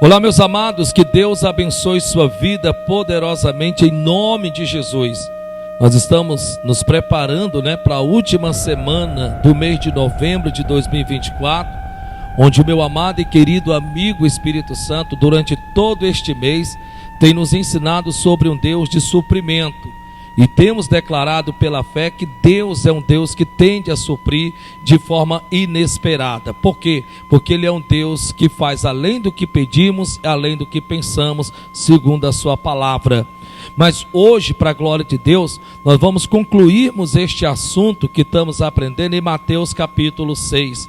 Olá, meus amados, que Deus abençoe sua vida poderosamente em nome de Jesus. Nós estamos nos preparando, para a última semana do mês de novembro de 2024, onde o meu amado e querido amigo Espírito Santo, durante todo este mês, tem nos ensinado sobre um Deus de suprimento. E temos declarado pela fé que Deus é um Deus que tende a suprir de forma inesperada. Por quê? Porque Ele é um Deus que faz além do que pedimos, além do que pensamos, segundo a sua palavra. Mas hoje, para a glória de Deus, nós vamos concluirmos este assunto que estamos aprendendo em Mateus capítulo 6.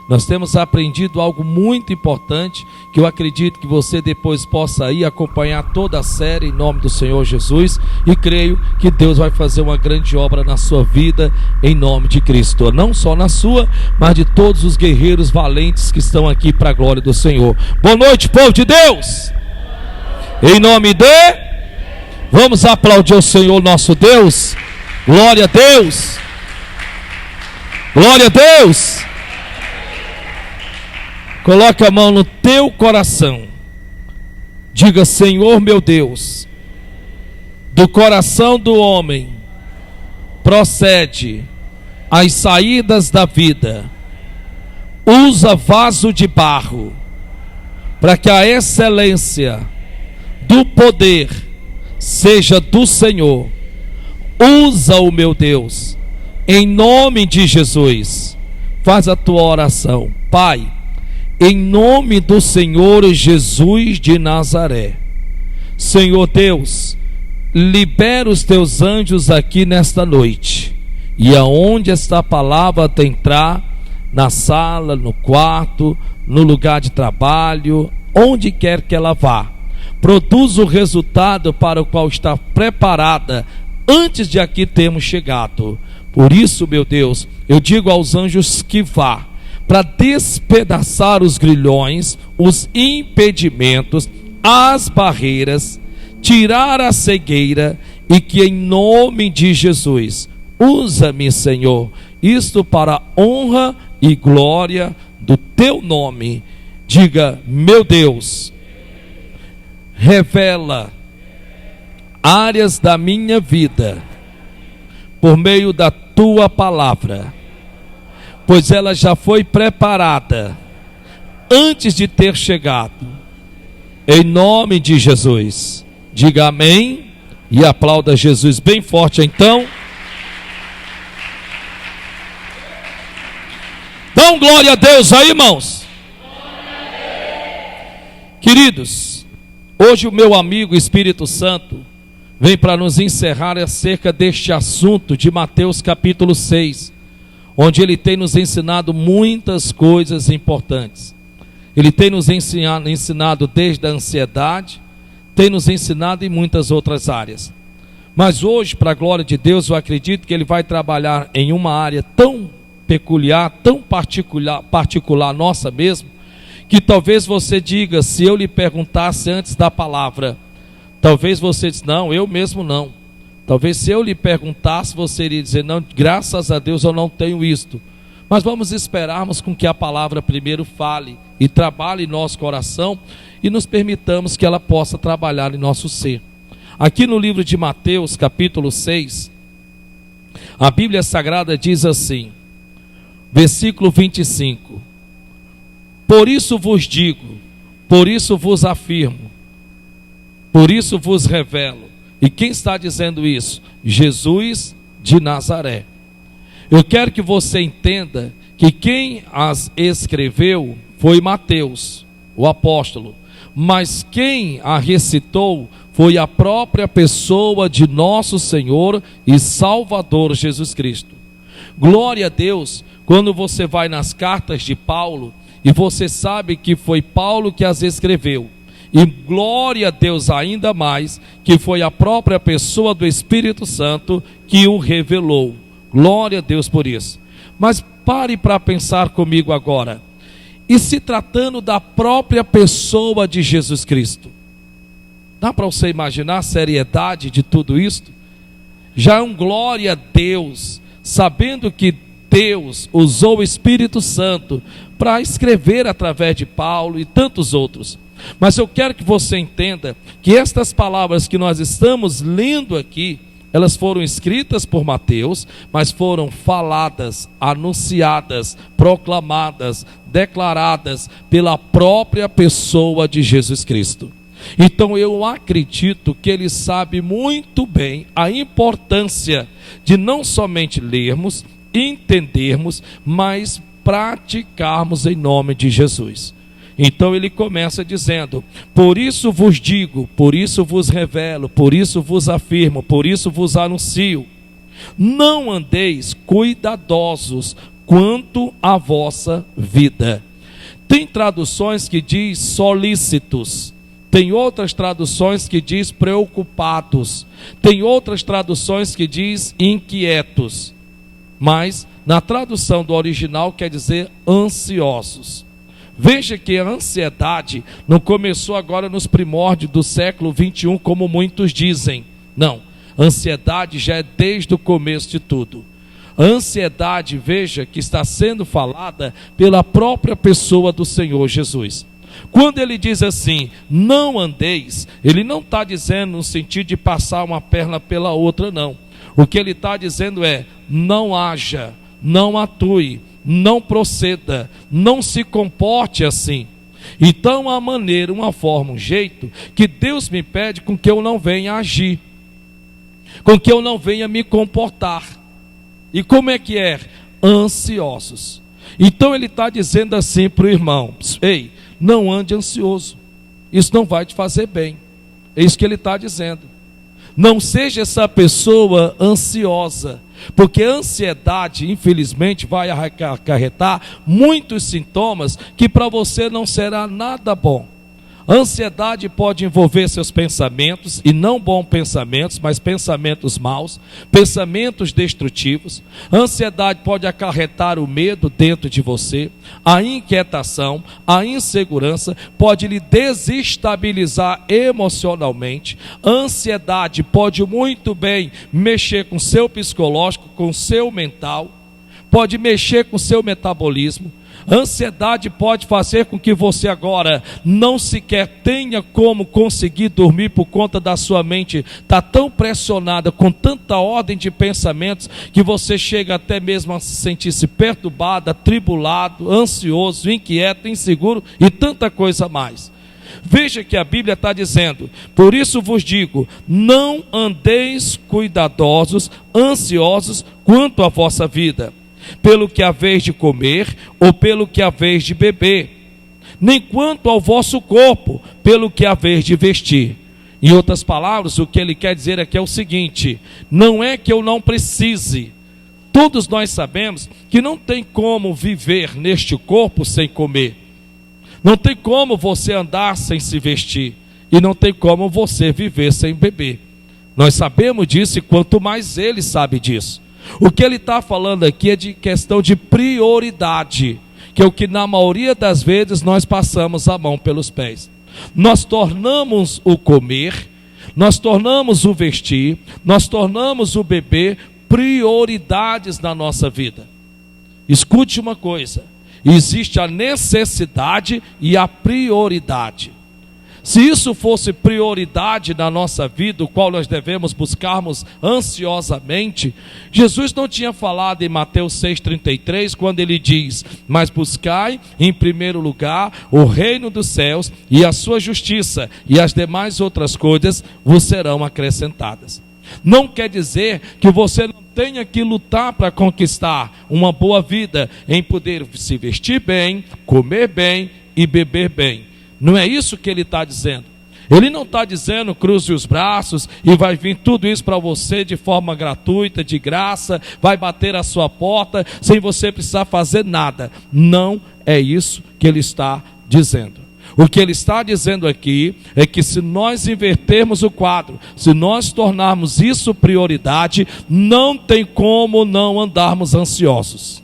Nós temos aprendido algo muito importante, que eu acredito que você depois possa ir acompanhar toda a série em nome do Senhor Jesus, e creio que Deus vai fazer uma grande obra na sua vida em nome de Cristo, não só na sua, mas de todos os guerreiros valentes que estão aqui para a glória do Senhor. Boa noite, povo de Deus. Em nome de... Vamos aplaudir o Senhor nosso Deus. Glória a Deus. Glória a Deus. Coloque a mão no teu coração. Diga: Senhor meu Deus, do coração do homem procede as saídas da vida. Usa vaso de barro para que a excelência do poder seja do Senhor. Usa-o, meu Deus, em nome de Jesus. Faz a tua oração. Pai, em nome do Senhor Jesus de Nazaré, Senhor Deus, libera os teus anjos aqui nesta noite, e aonde esta palavra entrar, na sala, no quarto, no lugar de trabalho, onde quer que ela vá, produz o resultado para o qual está preparada antes de aqui termos chegado. Por isso, meu Deus, eu digo aos anjos que vá, para despedaçar os grilhões, os impedimentos, as barreiras, tirar a cegueira, e que em nome de Jesus, usa-me, Senhor, isto para a honra e glória do teu nome. Diga: meu Deus, revela áreas da minha vida por meio da tua palavra, pois ela já foi preparada antes de ter chegado. Em nome de Jesus. Diga amém e aplauda Jesus bem forte então. Dão glória a Deus aí, irmãos. Queridos, hoje o meu amigo Espírito Santo vem para nos encerrar acerca deste assunto de Mateus capítulo 6, onde ele tem nos ensinado muitas coisas importantes. Ele tem nos ensinado desde a ansiedade, tem nos ensinado em muitas outras áreas. Mas hoje, para a glória de Deus, eu acredito que ele vai trabalhar em uma área tão peculiar, tão particular nossa mesmo, que talvez você diga, se eu lhe perguntasse antes da palavra, talvez você diz: não, eu mesmo não. Talvez se eu lhe perguntasse, você iria dizer: não, graças a Deus eu não tenho isto. Mas vamos esperarmos com que a palavra primeiro fale e trabalhe em nosso coração, e nos permitamos que ela possa trabalhar em nosso ser. Aqui no livro de Mateus capítulo 6, a Bíblia Sagrada diz assim, versículo 25: por isso vos digo, por isso vos afirmo, por isso vos revelo. E quem está dizendo isso? Jesus de Nazaré. Eu quero que você entenda que quem as escreveu foi Mateus, o apóstolo, mas quem a recitou foi a própria pessoa de nosso Senhor e Salvador Jesus Cristo. Glória a Deus, quando você vai nas cartas de Paulo, e você sabe que foi Paulo que as escreveu. E glória a Deus ainda mais, que foi a própria pessoa do Espírito Santo que o revelou. Glória a Deus por isso. Mas pare para pensar comigo agora. E se tratando da própria pessoa de Jesus Cristo, dá para você imaginar a seriedade de tudo isto? Já é um glória a Deus, sabendo que Deus usou o Espírito Santo para escrever através de Paulo e tantos outros. Mas eu quero que você entenda que estas palavras que nós estamos lendo aqui, elas foram escritas por Mateus, mas foram faladas, anunciadas, proclamadas, declaradas pela própria pessoa de Jesus Cristo. Então eu acredito que ele sabe muito bem a importância de não somente lermos, entendermos, mas praticarmos em nome de Jesus. Então ele começa dizendo: por isso vos digo, por isso vos revelo, por isso vos afirmo, por isso vos anuncio, não andeis cuidadosos quanto à vossa vida. Tem traduções que diz solícitos, tem outras traduções que diz preocupados, tem outras traduções que diz inquietos, mas na tradução do original quer dizer ansiosos. Veja que a ansiedade não começou agora nos primórdios do século 21, como muitos dizem. Não, a ansiedade já é desde o começo de tudo. A ansiedade, veja, que está sendo falada pela própria pessoa do Senhor Jesus. Quando ele diz assim, não andeis, ele não está dizendo no sentido de passar uma perna pela outra, não. O que ele está dizendo é, não haja, não atue, não proceda, não se comporte assim. Então há maneira, uma forma, um jeito que Deus me pede com que eu não venha agir, com que eu não venha me comportar. E como é que é? Ansiosos. Então ele está dizendo assim para o irmão: ei, não ande ansioso, isso não vai te fazer bem. É isso que ele está dizendo. Não seja essa pessoa ansiosa, porque a ansiedade, infelizmente, vai acarretar muitos sintomas que para você não será nada bom. A ansiedade pode envolver seus pensamentos, e não bons pensamentos, mas pensamentos maus, pensamentos destrutivos. A ansiedade pode acarretar o medo dentro de você, a inquietação, a insegurança, pode lhe desestabilizar emocionalmente. A ansiedade pode muito bem mexer com o seu psicológico, com o seu mental, pode mexer com o seu metabolismo. A ansiedade pode fazer com que você agora não sequer tenha como conseguir dormir por conta da sua mente está tão pressionada com tanta ordem de pensamentos que você chega até mesmo a se sentir-se perturbado, atribulado, ansioso, inquieto, inseguro e tanta coisa mais. Veja que a Bíblia está dizendo: por isso vos digo, não andeis cuidadosos, ansiosos quanto à vossa vida, pelo que haveis de comer, ou pelo que haveis de beber, nem quanto ao vosso corpo, pelo que haveis de vestir. Em outras palavras, o que ele quer dizer aqui é o seguinte: não é que eu não precise. Todos nós sabemos que não tem como viver neste corpo sem comer, não tem como você andar sem se vestir, e não tem como você viver sem beber. Nós sabemos disso, e quanto mais ele sabe disso. O que ele está falando aqui é de questão de prioridade, que é o que na maioria das vezes nós passamos a mão pelos pés. Nós tornamos o comer, nós tornamos o vestir, nós tornamos o beber prioridades na nossa vida. Escute uma coisa: existe a necessidade e a prioridade. Se isso fosse prioridade na nossa vida, o qual nós devemos buscarmos ansiosamente, Jesus não tinha falado em Mateus 6,33, quando ele diz: mas buscai em primeiro lugar o reino dos céus e a sua justiça, e as demais outras coisas vos serão acrescentadas. Não quer dizer que você não tenha que lutar para conquistar uma boa vida, em poder se vestir bem, comer bem e beber bem. Não é isso que ele está dizendo. Ele não está dizendo cruze os braços e vai vir tudo isso para você de forma gratuita, de graça, vai bater a sua porta sem você precisar fazer nada. Não é isso que ele está dizendo. O que ele está dizendo aqui é que se nós invertermos o quadro, se nós tornarmos isso prioridade, não tem como não andarmos ansiosos.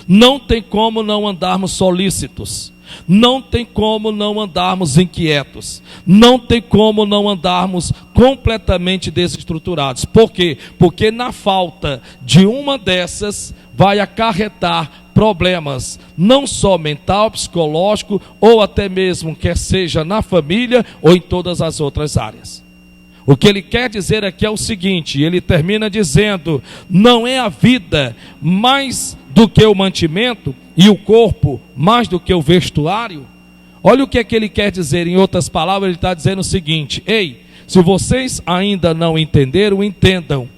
Não tem como não andarmos solícitos. Não tem como não andarmos inquietos. Não tem como não andarmos completamente desestruturados. Por quê? Porque na falta de uma dessas vai acarretar problemas, não só mental, psicológico, ou até mesmo quer seja na família ou em todas as outras áreas. O que ele quer dizer aqui é o seguinte, ele termina dizendo: não é a vida mais do que o mantimento e o corpo mais do que o vestuário? Olha o que é que ele quer dizer. Em outras palavras, ele está dizendo o seguinte: ei, se vocês ainda não entenderam, entendam.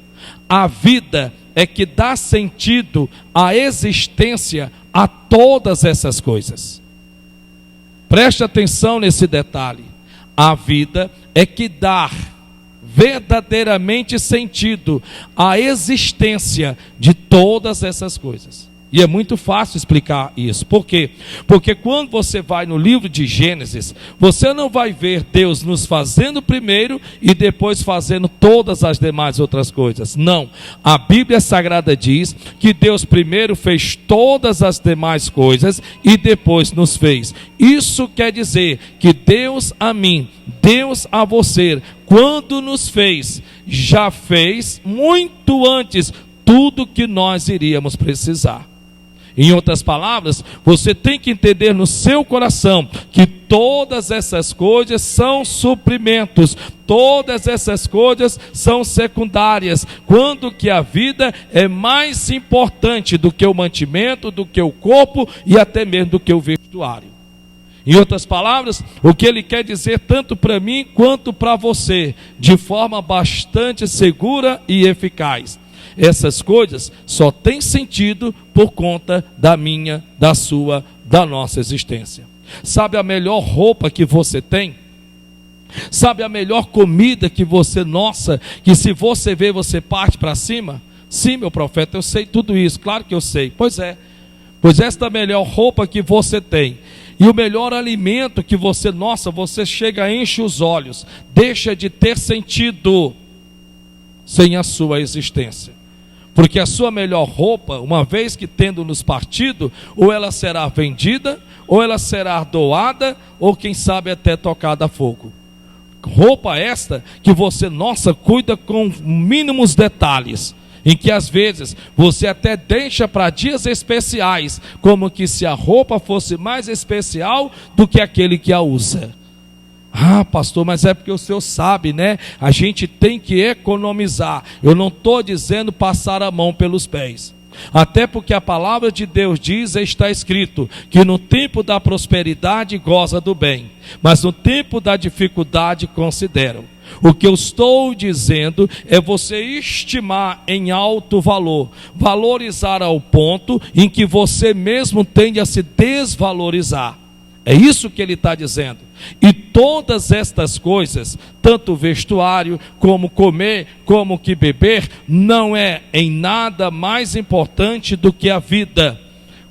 A vida é que dá sentido à existência a todas essas coisas. Preste atenção nesse detalhe. A vida é que dá verdadeiramente sentido à existência de todas essas coisas. E é muito fácil explicar isso. Por quê? Porque quando você vai no livro de Gênesis, você não vai ver Deus nos fazendo primeiro e depois fazendo todas as demais outras coisas. Não. A Bíblia Sagrada diz que Deus primeiro fez todas as demais coisas e depois nos fez. Isso quer dizer que Deus a mim, Deus a você, quando nos fez, já fez muito antes tudo que nós iríamos precisar. Em outras palavras, você tem que entender no seu coração que todas essas coisas são suprimentos, todas essas coisas são secundárias, quando que a vida é mais importante do que o mantimento, do que o corpo e até mesmo do que o vestuário. Em outras palavras, o que ele quer dizer tanto para mim quanto para você, de forma bastante segura e eficaz: essas coisas só têm sentido por conta da minha, da sua, da nossa existência. Sabe a melhor roupa que você tem? Sabe a melhor comida que você, nossa, que se você vê, você parte para cima? Sim, meu profeta, eu sei tudo isso, claro que eu sei. Pois é, pois esta é a melhor roupa que você tem. E o melhor alimento que você, nossa, você chega, enche os olhos, deixa de ter sentido sem a sua existência. Porque a sua melhor roupa, uma vez que tendo nos partido, ou ela será vendida, ou ela será doada, ou quem sabe até tocada a fogo. Roupa esta que você, nossa, cuida com mínimos detalhes, em que às vezes você até deixa para dias especiais, como que se a roupa fosse mais especial do que aquele que a usa. Ah, pastor, mas é porque o senhor sabe, né? A gente tem que economizar. Eu não estou dizendo passar a mão pelos pés. Até porque a palavra de Deus diz, está escrito, que no tempo da prosperidade goza do bem, mas no tempo da dificuldade consideram. O que eu estou dizendo é você estimar em alto valor, valorizar ao ponto em que você mesmo tende a se desvalorizar. É isso que ele está dizendo. E todas estas coisas, tanto vestuário, como comer, como que beber, não é em nada mais importante do que a vida.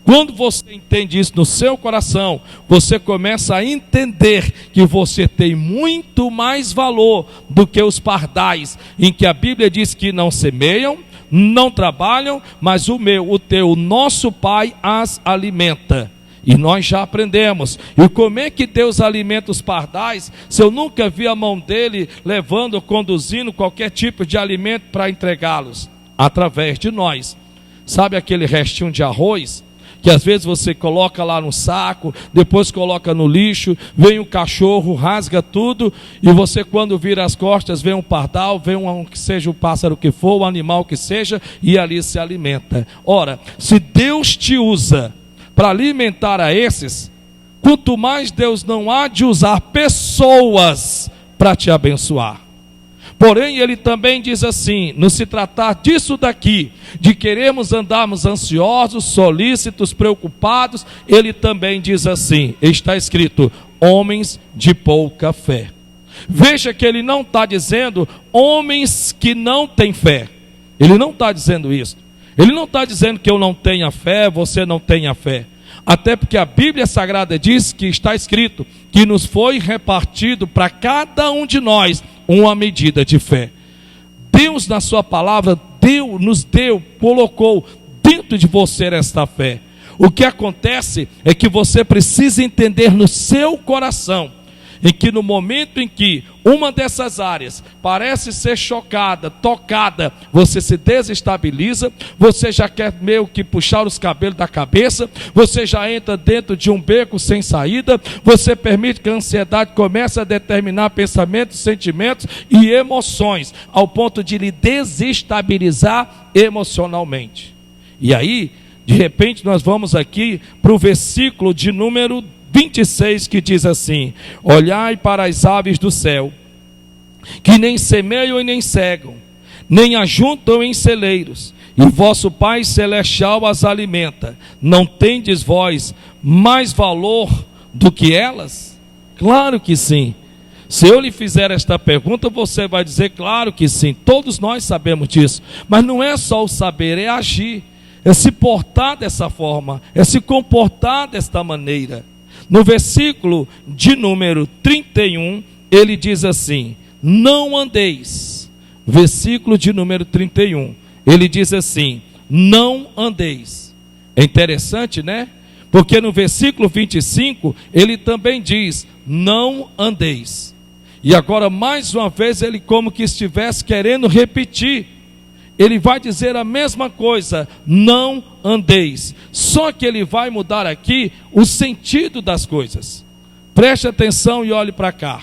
Quando você entende isso no seu coração, você começa a entender que você tem muito mais valor do que os pardais, em que a Bíblia diz que não semeiam, não trabalham, mas o teu, o nosso Pai as alimenta. E nós já aprendemos. E como é que Deus alimenta os pardais, se eu nunca vi a mão dele levando ou conduzindo qualquer tipo de alimento para entregá-los? Através de nós. Sabe aquele restinho de arroz que às vezes você coloca lá no saco, depois coloca no lixo, vem um cachorro, rasga tudo, e você, quando vira as costas, vê um pardal, vê que seja o pássaro que for, o animal que seja, e ali se alimenta. Ora, se Deus te usa para alimentar a esses, quanto mais Deus não há de usar pessoas para te abençoar. Porém, ele também diz assim, no se tratar disso daqui, de queremos andarmos ansiosos, solícitos, preocupados, ele também diz assim, está escrito, homens de pouca fé. Veja que ele não está dizendo homens que não têm fé. Ele não está dizendo isso. Ele não está dizendo que eu não tenha fé, você não tenha fé. Até porque a Bíblia Sagrada diz que está escrito que nos foi repartido para cada um de nós uma medida de fé. Deus na sua palavra nos deu, colocou dentro de você esta fé. O que acontece é que você precisa entender no seu coração em que no momento em que uma dessas áreas parece ser chocada, tocada, você se desestabiliza, você já quer meio que puxar os cabelos da cabeça, você já entra dentro de um beco sem saída, você permite que a ansiedade comece a determinar pensamentos, sentimentos e emoções, ao ponto de lhe desestabilizar emocionalmente. E aí, de repente, nós vamos aqui para o versículo de número 26, que diz assim: olhai para as aves do céu, que nem semeiam e nem cegam, nem ajuntam em celeiros, e vosso Pai Celestial as alimenta. Não tendes vós mais valor do que elas? Claro que sim. Se eu lhe fizer esta pergunta, você vai dizer claro que sim. Todos nós sabemos disso. Mas não é só o saber, é agir, é se portar dessa forma, é se comportar desta maneira. No versículo de número 31, ele diz assim: não andeis. Versículo de número 31, ele diz assim: não andeis. É interessante, né? Porque no versículo 25, ele também diz: não andeis. E agora, mais uma vez, ele como que estivesse querendo repetir. Ele vai dizer a mesma coisa: não andeis. Só que ele vai mudar aqui o sentido das coisas. Preste atenção e olhe para cá.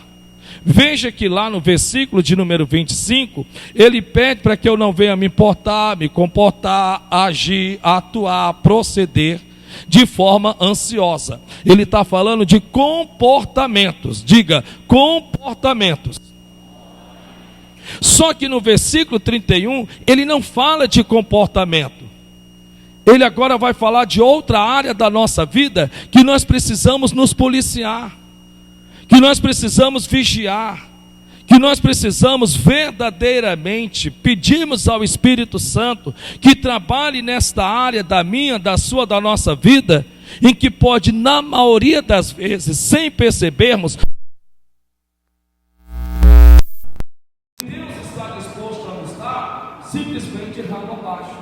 Veja que lá no versículo de número 25, ele pede para que eu não venha me portar, me comportar, agir, atuar, proceder de forma ansiosa. Ele está falando de comportamentos. Diga, comportamentos. Só que no versículo 31, ele não fala de comportamento. Ele agora vai falar de outra área da nossa vida que nós precisamos nos policiar, que nós precisamos vigiar, que nós precisamos verdadeiramente pedirmos ao Espírito Santo que trabalhe nesta área da minha, da sua, da nossa vida, em que pode, na maioria das vezes, sem percebermos, simplesmente ralo abaixo,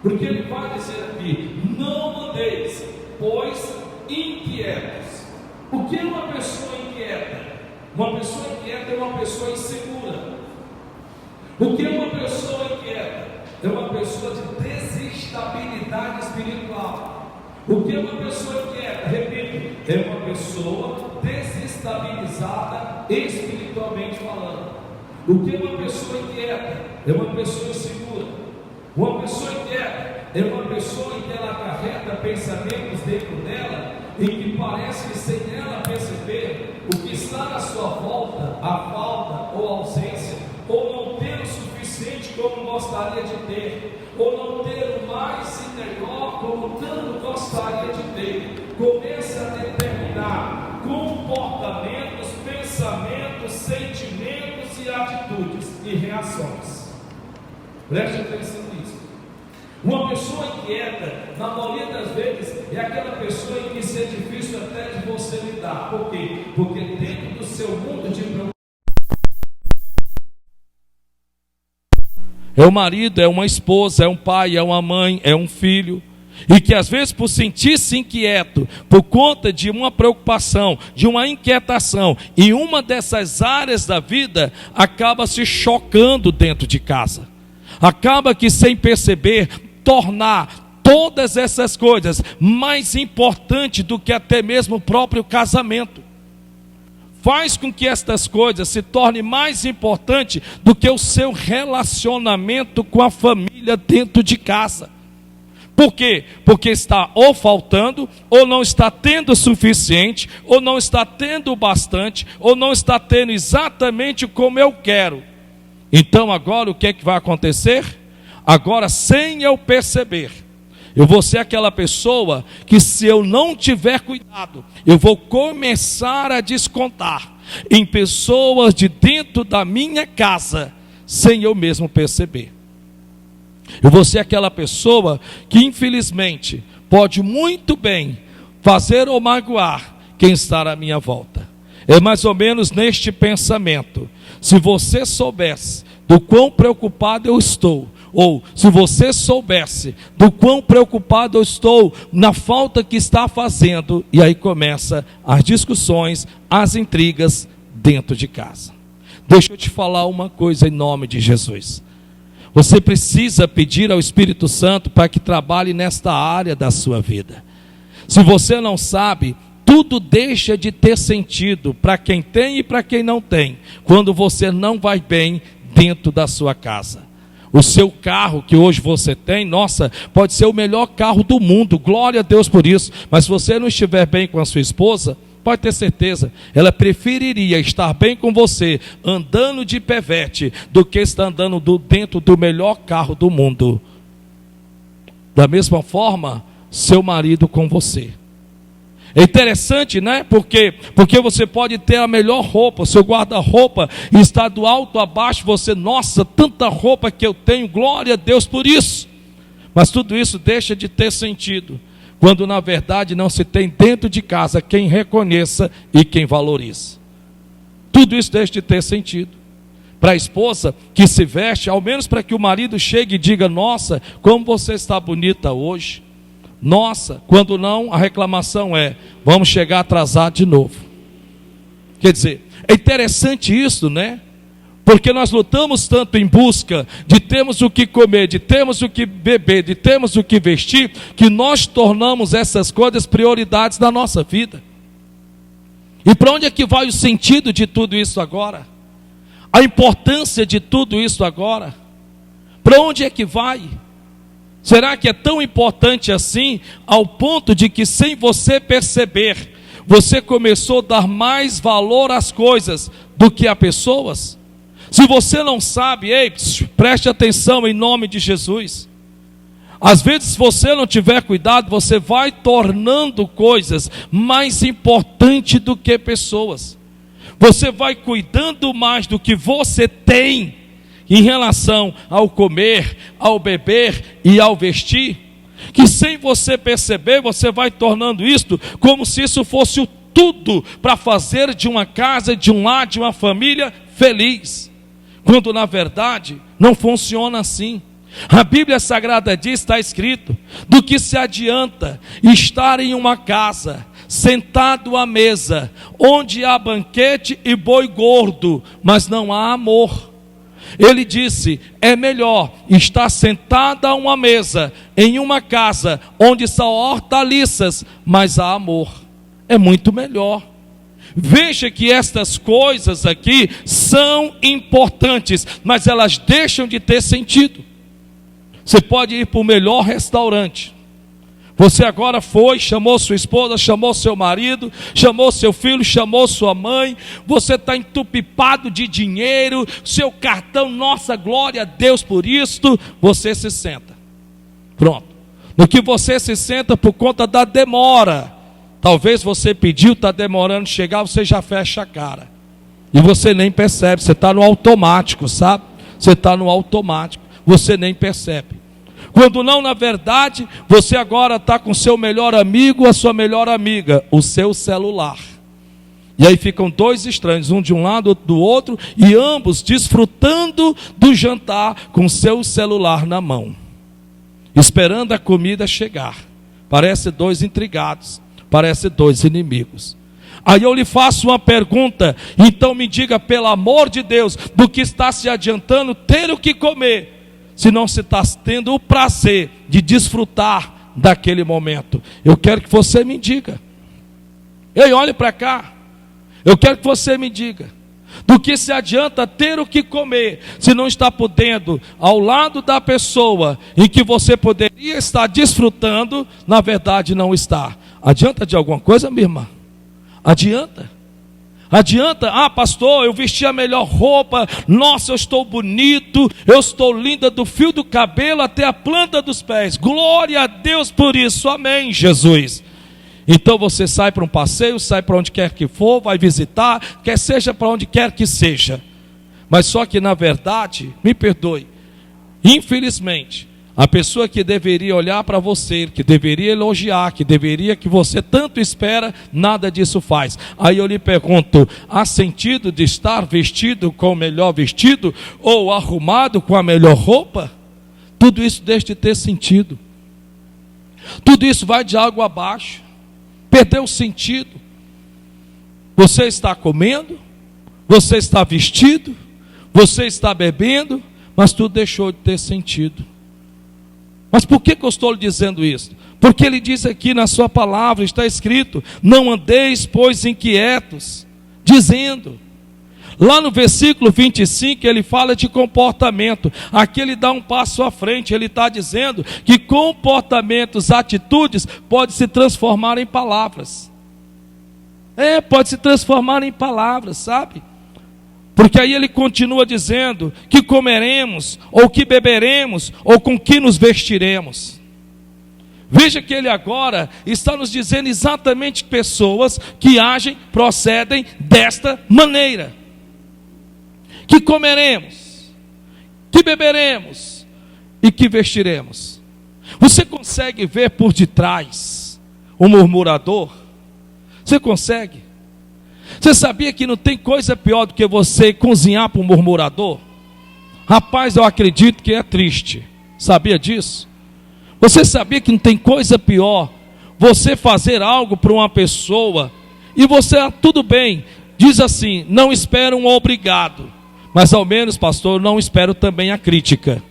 porque ele vai dizer aqui: não andeis, pois inquietos. O que é uma pessoa inquieta? Uma pessoa inquieta é uma pessoa insegura. O que é uma pessoa inquieta? É uma pessoa de desestabilidade espiritual. O que é uma pessoa inquieta? Repito, é uma pessoa desestabilizada espiritualmente falando. O que é uma pessoa inquieta? É uma pessoa insegura. Uma pessoa inquieta é uma pessoa em que ela acarreta pensamentos dentro dela, em que parece que, sem ela perceber, o que está na sua volta, a falta ou a ausência, ou não ter o suficiente como gostaria de ter, ou não ter o mais e melhor como tanto gostaria de ter, começa a determinar comportamentos, pensamentos, sentimentos e atitudes e reações. Preste atenção nisso. Uma pessoa inquieta, na maioria das vezes, é aquela pessoa em que isso é difícil até de você lidar. Por quê? Porque dentro do seu mundo de preocupação, é o marido, é uma esposa, é um pai, é uma mãe, é um filho, e que às vezes, por sentir-se inquieto, por conta de uma preocupação, de uma inquietação, em uma dessas áreas da vida, acaba se chocando dentro de casa. Acaba que, sem perceber, tornar todas essas coisas mais importantes do que até mesmo o próprio casamento. Faz com que estas coisas se tornem mais importantes do que o seu relacionamento com a família dentro de casa. Por quê? Porque está ou faltando, ou não está tendo o suficiente, ou não está tendo o bastante, ou não está tendo exatamente como eu quero. Então agora o que é que vai acontecer? Agora, sem eu perceber, eu vou ser aquela pessoa que, se eu não tiver cuidado, eu vou começar a descontar em pessoas de dentro da minha casa, sem eu mesmo perceber. Eu vou ser aquela pessoa que, infelizmente, pode muito bem fazer ou magoar quem está à minha volta. É mais ou menos neste pensamento. Se você soubesse do quão preocupado eu estou, Ou se você soubesse do quão preocupado eu estou na falta que está fazendo, e aí começa as discussões, as intrigas dentro de casa. Deixa eu te falar uma coisa em nome de Jesus. Você precisa pedir ao Espírito Santo para que trabalhe nesta área da sua vida. Se você não sabe, tudo deixa de ter sentido para quem tem e para quem não tem, quando você não vai bem dentro da sua casa. O seu carro que hoje você tem, nossa, pode ser o melhor carro do mundo, glória a Deus por isso, mas se você não estiver bem com a sua esposa, pode ter certeza, ela preferiria estar bem com você, andando de Pevete, do que estar andando dentro do melhor carro do mundo. Da mesma forma, seu marido com você. É interessante, né? Porque você pode ter a melhor roupa, o seu guarda-roupa está do alto a baixo, você, nossa, tanta roupa que eu tenho, glória a Deus por isso. Mas tudo isso deixa de ter sentido, quando na verdade não se tem dentro de casa quem reconheça e quem valoriza. Tudo isso deixa de ter sentido. Para a esposa que se veste, ao menos para que o marido chegue e diga, nossa, como você está bonita hoje. Nossa, quando não, a reclamação é, vamos chegar atrasado de novo. Quer dizer, é interessante isso, né? Porque nós lutamos tanto em busca de termos o que comer, de termos o que beber, de termos o que vestir, que nós tornamos essas coisas prioridades da nossa vida. E para onde é que vai o sentido de tudo isso agora? A importância de tudo isso agora? Para onde é que vai? Será que é tão importante assim, ao ponto de que sem você perceber, você começou a dar mais valor às coisas do que a pessoas? Se você não sabe, ei, preste atenção em nome de Jesus. Às vezes, se você não tiver cuidado, você vai tornando coisas mais importantes do que pessoas. Você vai cuidando mais do que você tem em relação ao comer, ao beber e ao vestir, que sem você perceber, você vai tornando isto como se isso fosse o tudo para fazer de uma casa, de um lar, de uma família feliz, quando na verdade não funciona assim. A Bíblia Sagrada diz, está escrito, do que se adianta estar em uma casa, sentado à mesa, onde há banquete e boi gordo, mas não há amor. Ele disse, é melhor estar sentado a uma mesa, em uma casa, onde são hortaliças, mas há amor. É muito melhor. Veja que estas coisas aqui são importantes, mas elas deixam de ter sentido. Você pode ir para o melhor restaurante. Você agora foi, chamou sua esposa, chamou seu marido, chamou seu filho, chamou sua mãe. Você está entupipado de dinheiro, seu cartão, nossa, glória a Deus por isto. Você se senta. Pronto. No que você se senta por conta da demora. Talvez você pediu, está demorando chegar, você já fecha a cara. E você nem percebe, você está no automático, sabe? Você está no automático, você nem percebe. Quando não, na verdade, você agora está com seu melhor amigo, a sua melhor amiga, o seu celular. E aí ficam dois estranhos, um de um lado, outro do outro, e ambos desfrutando do jantar com seu celular na mão, esperando a comida chegar. Parece dois intrigados, parece dois inimigos. Aí eu lhe faço uma pergunta, então me diga, pelo amor de Deus, do que está se adiantando ter o que comer, se não se está tendo o prazer de desfrutar daquele momento? Eu quero que você me diga. Ei, olhe para cá. Eu quero que você me diga. Do que se adianta ter o que comer, se não está podendo, ao lado da pessoa em que você poderia estar desfrutando, na verdade não está. Adianta de alguma coisa, minha irmã? Adianta? Adianta? Ah, pastor, eu vesti a melhor roupa, nossa, eu estou bonito, eu estou linda do fio do cabelo até a planta dos pés. Glória a Deus por isso, amém, Jesus. Então você sai para um passeio, sai para onde quer que for, vai visitar, quer seja para onde quer que seja. Mas só que na verdade, me perdoe, infelizmente, a pessoa que deveria olhar para você, que deveria elogiar, que você tanto espera, nada disso faz. Aí eu lhe pergunto, há sentido de estar vestido com o melhor vestido ou arrumado com a melhor roupa? tudo isso deixa de ter sentido. Tudo isso vai de água abaixo. Perdeu o sentido. Você está comendo, você está vestido, você está bebendo, mas tudo deixou de ter sentido. Mas por que eu estou lhe dizendo isso? Porque ele diz aqui na sua palavra, está escrito: não andeis, pois, inquietos, dizendo. Lá no versículo 25 ele fala de comportamento. Aqui ele dá um passo à frente. Ele está dizendo que comportamentos, atitudes, pode se transformar em palavras. Pode se transformar em palavras, sabe? Porque aí ele continua dizendo que comeremos, ou que beberemos, ou com que nos vestiremos. Veja que ele agora está nos dizendo exatamente pessoas que agem, procedem desta maneira. Que comeremos, que beberemos e que vestiremos. Você consegue ver por detrás o murmurador? Você consegue? Você sabia que não tem coisa pior do que você cozinhar para um murmurador? Rapaz, eu acredito que é triste. Sabia disso? Você sabia que não tem coisa pior você fazer algo para uma pessoa e você, tudo bem, diz assim, não espera um obrigado, mas ao menos, pastor, eu não espero também a crítica,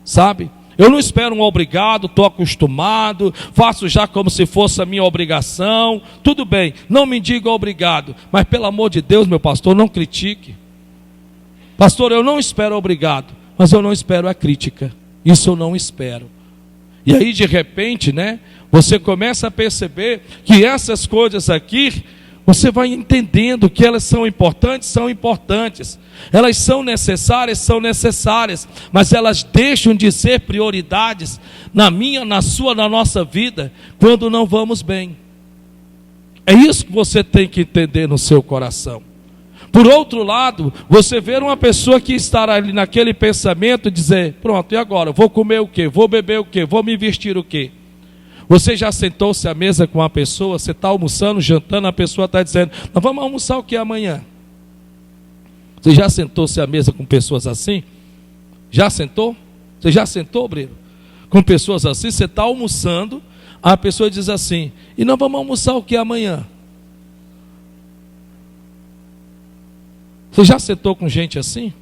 sabe? Eu não espero um obrigado, estou acostumado, faço já como se fosse a minha obrigação, tudo bem, não me diga obrigado, mas pelo amor de Deus, meu pastor, não critique. Pastor, eu não espero obrigado, mas eu não espero a crítica, isso eu não espero. E aí de repente, né, você começa a perceber que essas coisas aqui, você vai entendendo que elas são importantes, elas são necessárias, mas elas deixam de ser prioridades na minha, na sua, na nossa vida, quando não vamos bem. É isso que você tem que entender no seu coração. Por outro lado, você vê uma pessoa que estará ali naquele pensamento e dizer, pronto, e agora? Vou comer o quê? Vou beber o quê? Vou me vestir o quê? Você já sentou-se à mesa com uma pessoa, você está almoçando, jantando, a pessoa está dizendo, nós vamos almoçar o que amanhã? Você já sentou-se à mesa com pessoas assim? Já sentou? Você já sentou, Breno? Com pessoas assim, você está almoçando, a pessoa diz assim, e nós vamos almoçar o que amanhã? Você já sentou com gente assim?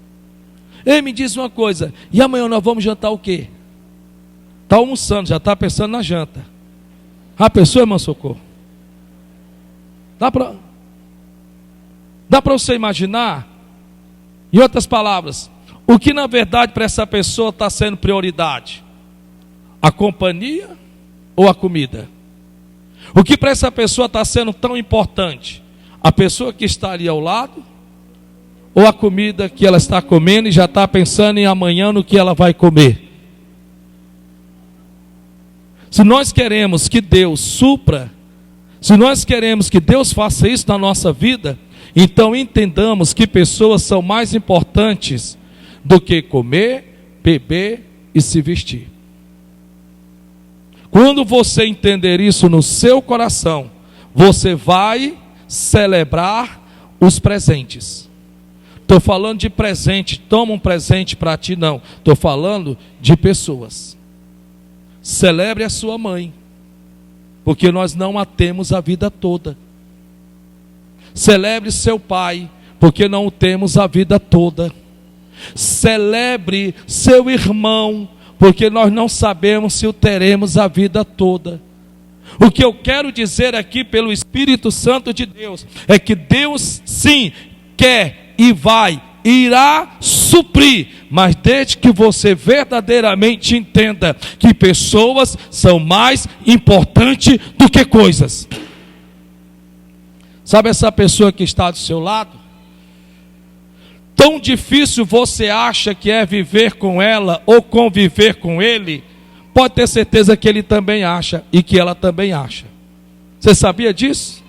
Ei, me diz uma coisa, e amanhã nós vamos jantar o quê? Está almoçando, já está pensando na janta. A pessoa, irmão Socorro, dá para você imaginar? Em outras palavras, o que na verdade para essa pessoa está sendo prioridade? A companhia ou a comida? O que para essa pessoa está sendo tão importante? A pessoa que está ali ao lado? Ou a comida que ela está comendo e já está pensando em amanhã no que ela vai comer? Se nós queremos que Deus supra, se nós queremos que Deus faça isso na nossa vida, então entendamos que pessoas são mais importantes do que comer, beber e se vestir. Quando você entender isso no seu coração, você vai celebrar os presentes. Estou falando de presente, toma um presente para ti, não. Estou falando de pessoas. Celebre a sua mãe, porque nós não a temos a vida toda. Celebre seu pai, porque não o temos a vida toda. Celebre seu irmão, porque nós não sabemos se o teremos a vida toda. O que eu quero dizer aqui pelo Espírito Santo de Deus, é que Deus sim quer e irá suprir, mas desde que você verdadeiramente entenda que pessoas são mais importantes do que coisas. Sabe essa pessoa que está do seu lado? Tão difícil você acha que é viver com ela ou conviver com ele, pode ter certeza que ele também acha e que ela também acha. Você sabia disso?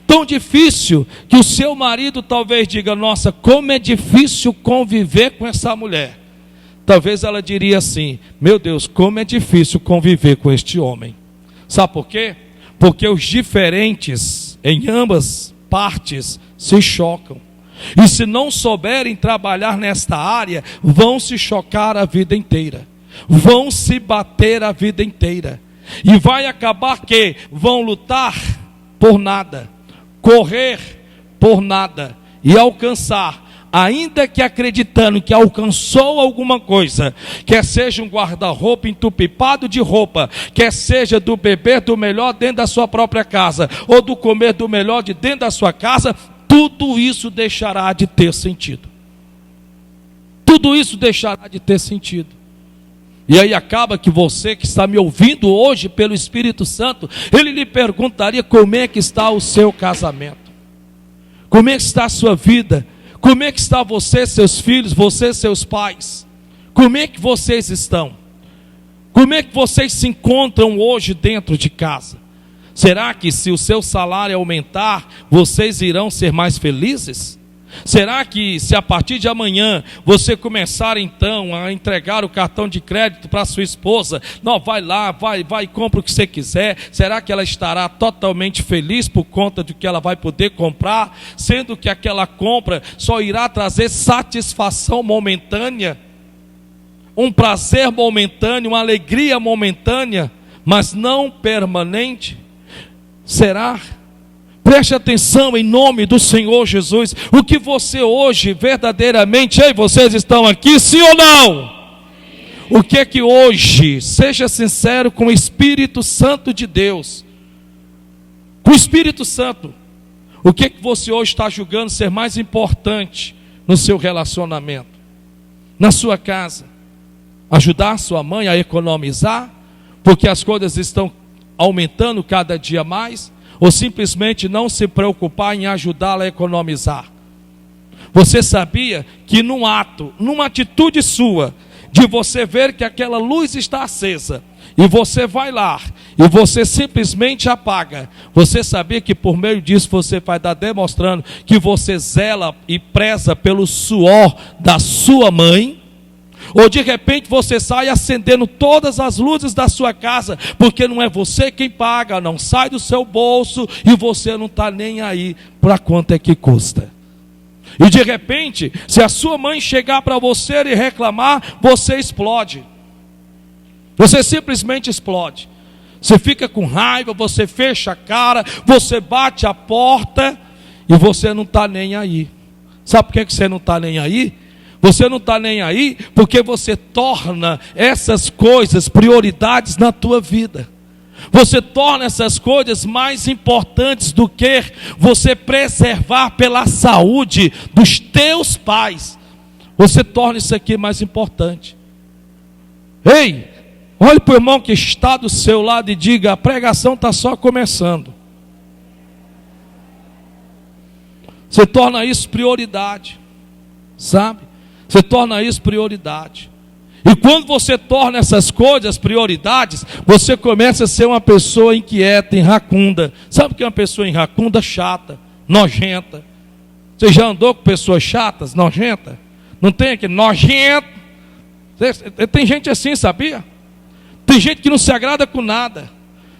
Tão difícil que o seu marido talvez diga, nossa, como é difícil conviver com essa mulher. Talvez ela diria assim, meu Deus, como é difícil conviver com este homem. Sabe por quê? Porque os diferentes em ambas partes se chocam. E se não souberem trabalhar nesta área, vão se chocar a vida inteira. vão se bater a vida inteira. E vai acabar que vão lutar por nada, correr por nada e alcançar, ainda que acreditando que alcançou alguma coisa, quer seja um guarda-roupa entupipado de roupa, quer seja do beber do melhor dentro da sua própria casa, ou do comer do melhor de dentro da sua casa, tudo isso deixará de ter sentido. Tudo isso deixará de ter sentido. E aí acaba que você que está me ouvindo hoje pelo Espírito Santo, ele lhe perguntaria como é que está o seu casamento, como é que está a sua vida, como é que está você, seus filhos, você, seus pais, como é que vocês estão, como é que vocês se encontram hoje dentro de casa? Será que se o seu salário aumentar, vocês irão ser mais felizes? Será que se a partir de amanhã você começar então a entregar o cartão de crédito para sua esposa, não, vai lá, vai e compra o que você quiser, será que ela estará totalmente feliz por conta do que ela vai poder comprar, sendo que aquela compra só irá trazer satisfação momentânea, um prazer momentâneo, uma alegria momentânea, mas não permanente? Será? Preste atenção em nome do Senhor Jesus. O que você hoje verdadeiramente, ei, vocês estão aqui, sim ou não? O que é que hoje, seja sincero com o Espírito Santo de Deus, com o Espírito Santo, o que é que você hoje está julgando ser mais importante no seu relacionamento, na sua casa? Ajudar sua mãe a economizar, porque as coisas estão aumentando cada dia mais? Ou simplesmente não se preocupar em ajudá-la a economizar? Você sabia que num ato, numa atitude sua, de você ver que aquela luz está acesa, e você vai lá, e você simplesmente apaga, você sabia que por meio disso você vai estar demonstrando que você zela e preza pelo suor da sua mãe? Ou de repente você sai acendendo todas as luzes da sua casa, porque não é você quem paga, não sai do seu bolso, e você não está nem aí para quanto é que custa. E de repente, se a sua mãe chegar para você e reclamar, você explode. Você simplesmente explode. Você fica com raiva, você fecha a cara, você bate a porta, e você não está nem aí. Sabe por que você não está nem aí? Você não está nem aí porque você torna essas coisas prioridades na tua vida. Você torna essas coisas mais importantes do que você preservar pela saúde dos teus pais. Você torna isso aqui mais importante. Ei, olhe para o irmão que está do seu lado e diga: a pregação está só começando. Você torna isso prioridade, sabe? Você torna isso prioridade. E quando você torna essas coisas prioridades, você começa a ser uma pessoa inquieta, iracunda. Sabe o que é uma pessoa iracunda? Chata, nojenta. Você já andou com pessoas chatas, nojentas? Não tem aquele nojento? Tem gente assim, sabia? Tem gente que não se agrada com nada.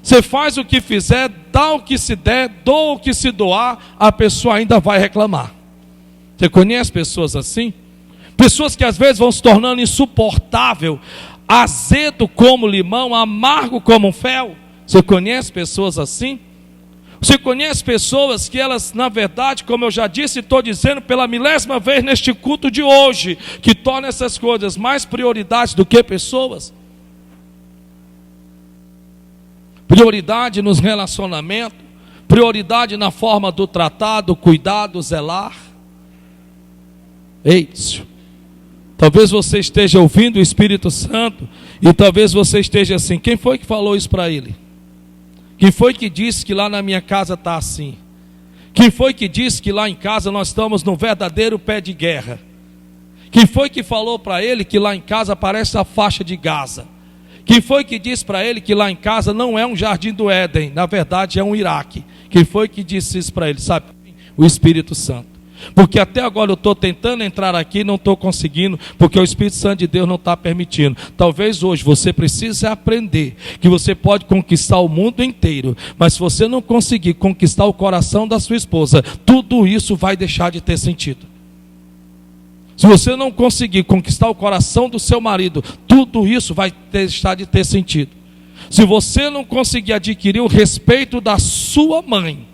Você faz o que fizer, dá o que se der, doa o que se doar, a pessoa ainda vai reclamar. Você conhece pessoas assim? Pessoas que às vezes vão se tornando insuportável, azedo como limão, amargo como um fel. Você conhece pessoas assim? Você conhece pessoas que elas, na verdade, como eu já disse e estou dizendo pela milésima vez neste culto de hoje, que tornam essas coisas mais prioridades do que pessoas? Prioridade nos relacionamentos, prioridade na forma do tratado, cuidado, zelar. Eis. Talvez você esteja ouvindo o Espírito Santo e talvez você esteja assim: quem foi que falou isso para ele? Quem foi que disse que lá na minha casa está assim? Quem foi que disse que lá em casa nós estamos num verdadeiro pé de guerra? Quem foi que falou para ele que lá em casa parece a faixa de Gaza? Quem foi que disse para ele que lá em casa não é um jardim do Éden, na verdade é um Iraque? Quem foi que disse isso para ele? Sabe? O Espírito Santo. Porque até agora eu estou tentando entrar aqui e não estou conseguindo, porque o Espírito Santo de Deus não está permitindo. Talvez hoje você precise aprender que você pode conquistar o mundo inteiro, mas se você não conseguir conquistar o coração da sua esposa, tudo isso vai deixar de ter sentido. Se você não conseguir conquistar o coração do seu marido, tudo isso vai deixar de ter sentido. Se você não conseguir adquirir o respeito da sua mãe,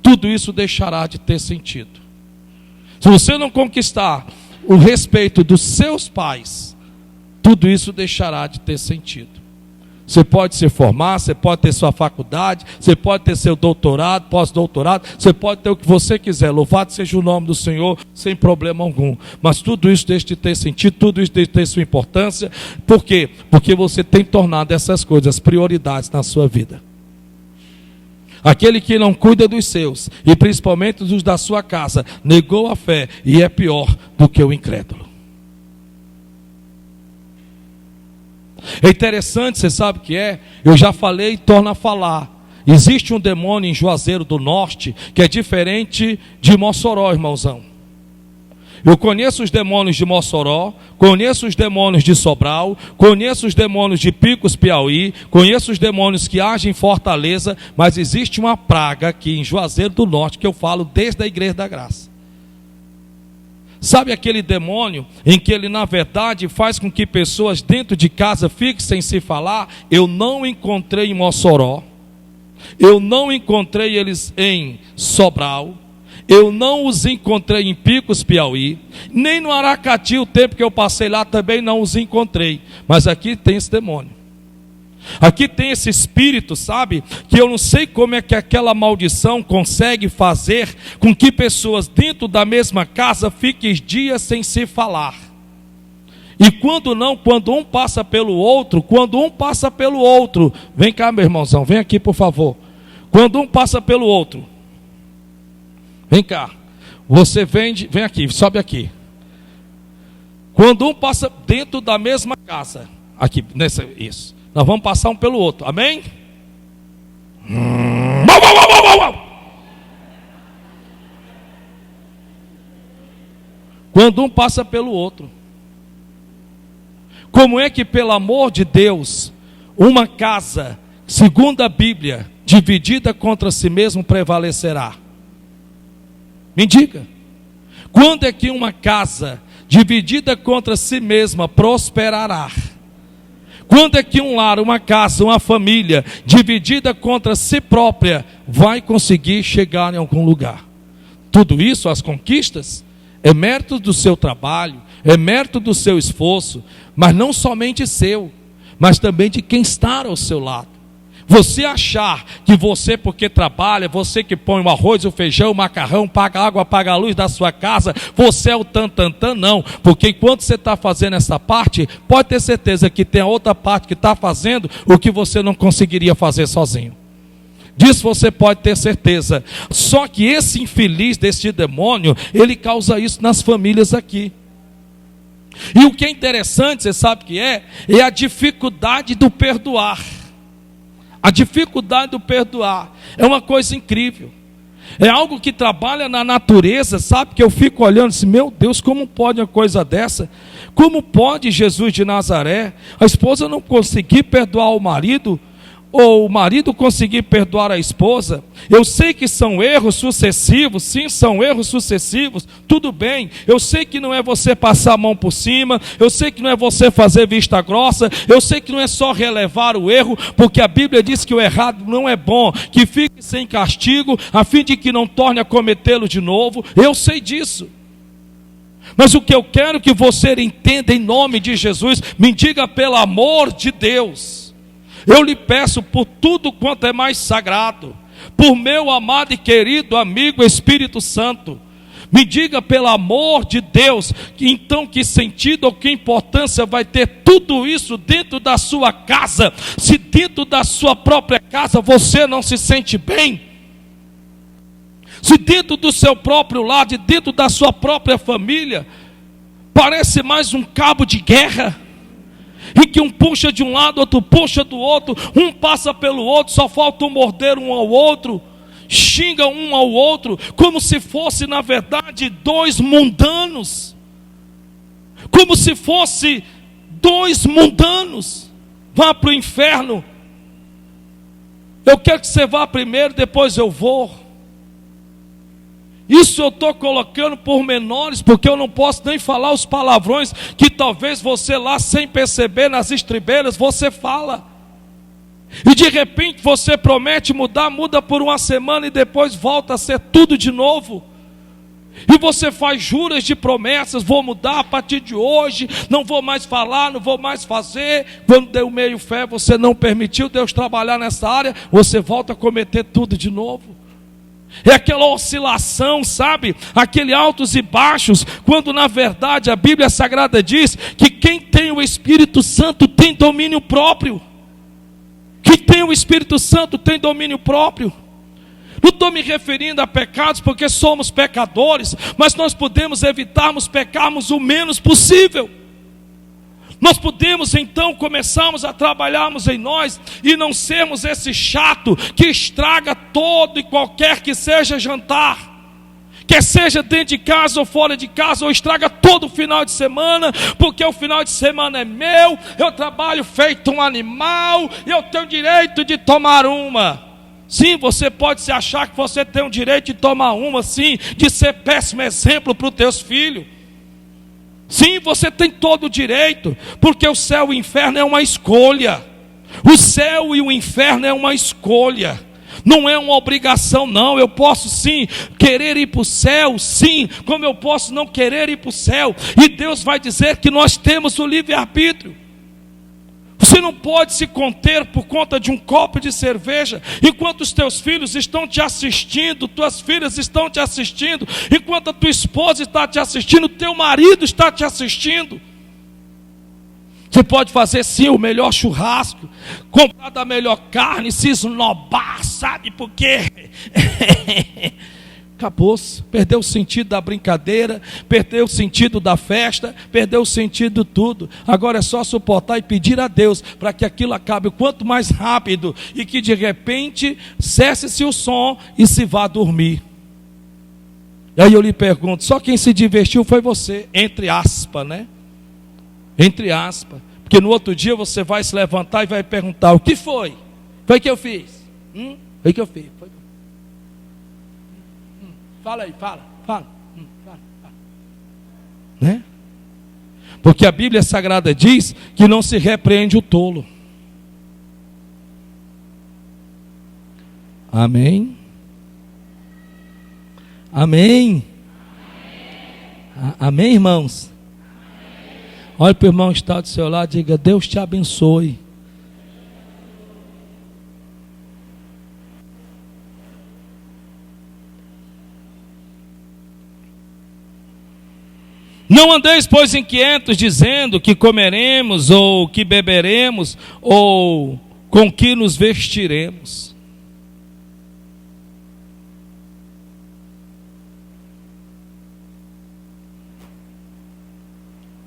tudo isso deixará de ter sentido. Se você não conquistar o respeito dos seus pais, tudo isso deixará de ter sentido. Você pode se formar, você pode ter sua faculdade, você pode ter seu doutorado, pós-doutorado, você pode ter o que você quiser, louvado seja o nome do Senhor, sem problema algum. Mas tudo isso deixa de ter sentido, tudo isso deixa de ter sua importância. Por quê? Porque você tem tornado essas coisas prioridades na sua vida. Aquele que não cuida dos seus, e principalmente dos da sua casa, negou a fé e é pior do que o incrédulo. É interessante, você sabe o que é? Eu já falei e torno a falar. Existe um demônio em Juazeiro do Norte que é diferente de Mossoró, irmãozão. Eu conheço os demônios de Mossoró, conheço os demônios de Sobral, conheço os demônios de Picos, Piauí, conheço os demônios que agem em Fortaleza, mas existe uma praga aqui em Juazeiro do Norte que eu falo desde a Igreja da Graça. Sabe aquele demônio em que ele na verdade faz com que pessoas dentro de casa fiquem sem se falar? Eu não encontrei em Mossoró, eu não encontrei eles em Sobral, eu não os encontrei em Picos, Piauí, nem no Aracati, o tempo que eu passei lá também não os encontrei. Mas aqui tem esse demônio. Aqui tem esse espírito, sabe? Que eu não sei como é que aquela maldição consegue fazer com que pessoas dentro da mesma casa fiquem dias sem se falar. E quando não, quando um passa pelo outro, vem cá meu irmãozão, vem aqui por favor. Quando um passa pelo outro, vem cá, você vem aqui, sobe aqui. Quando um passa dentro da mesma casa, aqui, isso. Nós vamos passar um pelo outro, amém? Quando um passa pelo outro. Como é que, pelo amor de Deus, uma casa, segundo a Bíblia, dividida contra si mesmo prevalecerá? Me diga. Quando é que uma casa dividida contra si mesma prosperará? Quando é que um lar, uma casa, uma família dividida contra si própria vai conseguir chegar em algum lugar? Tudo isso, as conquistas, é mérito do seu trabalho, é mérito do seu esforço, mas não somente seu, mas também de quem está ao seu lado. Você achar que você, porque trabalha, você que põe o arroz, o feijão, o macarrão, paga a água, paga a luz da sua casa, você é o tantantã, não. Porque enquanto você está fazendo essa parte, pode ter certeza que tem a outra parte que está fazendo o que você não conseguiria fazer sozinho. Disso você pode ter certeza. Só que esse infeliz desse demônio, ele causa isso nas famílias aqui. E o que é interessante, você sabe o que é? É a dificuldade do perdoar. A dificuldade do perdoar é uma coisa incrível. É algo que trabalha na natureza, sabe? Que eu fico olhando assim, meu Deus, como pode uma coisa dessa? Como pode Jesus de Nazaré, a esposa não conseguir perdoar o marido? Ou o marido conseguir perdoar a esposa? Eu sei que são erros sucessivos, sim, são erros sucessivos, tudo bem. Eu sei que não é você passar a mão por cima, eu sei que não é você fazer vista grossa, eu sei que não é só relevar o erro, porque a Bíblia diz que o errado não é bom, que fique sem castigo, a fim de que não torne a cometê-lo de novo. Eu sei disso. Mas o que eu quero que você entenda em nome de Jesus, me diga pelo amor de Deus. Eu lhe peço por tudo quanto é mais sagrado, por meu amado e querido amigo Espírito Santo, me diga pelo amor de Deus, então que sentido ou que importância vai ter tudo isso dentro da sua casa, se dentro da sua própria casa você não se sente bem? Se dentro do seu próprio lar, de dentro da sua própria família, parece mais um cabo de guerra, em que um puxa de um lado, outro puxa do outro, um passa pelo outro, só falta um morder um ao outro, xinga um ao outro, como se fosse na verdade dois mundanos, como se fosse dois mundanos. Vá para o inferno, eu quero que você vá primeiro, depois eu vou. Isso eu estou colocando por menores, porque eu não posso nem falar os palavrões que talvez você lá, sem perceber, nas estribeiras, você fala. E de repente você promete mudar, muda por uma semana e depois volta a ser tudo de novo. E você faz juras de promessas, vou mudar a partir de hoje, não vou mais falar, não vou mais fazer. Quando deu meio fé, você não permitiu Deus trabalhar nessa área, você volta a cometer tudo de novo. É aquela oscilação, sabe? Aquele altos e baixos, quando na verdade a Bíblia Sagrada diz que quem tem o Espírito Santo tem domínio próprio. Quem tem o Espírito Santo tem domínio próprio. Não estou me referindo a pecados porque somos pecadores, mas nós podemos evitarmos pecarmos o menos possível. Nós podemos então começarmos a trabalharmos em nós e não sermos esse chato que estraga todo e qualquer que seja jantar, quer seja dentro de casa ou fora de casa, ou estraga todo o final de semana, porque o final de semana é meu, eu trabalho feito um animal, e eu tenho direito de tomar uma. Sim, você pode se achar que você tem o direito de tomar uma, sim, de ser péssimo exemplo para os teus filhos. Sim, você tem todo o direito, porque o céu e o inferno é uma escolha. O céu e o inferno é uma escolha, não é uma obrigação não. Eu posso sim querer ir para o céu, sim, como eu posso não querer ir para o céu. E Deus vai dizer que nós temos o livre-arbítrio. Você não pode se conter por conta de um copo de cerveja, enquanto os teus filhos estão te assistindo, tuas filhas estão te assistindo, enquanto a tua esposa está te assistindo, teu marido está te assistindo. Você pode fazer sim o melhor churrasco, comprar da melhor carne, se esnobar, sabe por quê? Acabou-se, perdeu o sentido da brincadeira, perdeu o sentido da festa, perdeu o sentido de tudo. Agora é só suportar e pedir a Deus para que aquilo acabe o quanto mais rápido e que de repente cesse-se o som e se vá dormir. E aí eu lhe pergunto, só quem se divertiu foi você, entre aspas, né? Entre aspas, porque no outro dia você vai se levantar e vai perguntar, o que foi? Foi que eu fiz? Foi que eu fiz? Foi. Fala aí, fala. Né? Porque a Bíblia Sagrada diz que não se repreende o tolo. Amém? Amém? Amém, irmãos? Olha para o irmão que está do seu lado e diga, Deus te abençoe. Não andeis, pois, inquietos, dizendo que comeremos, ou que beberemos, ou com que nos vestiremos.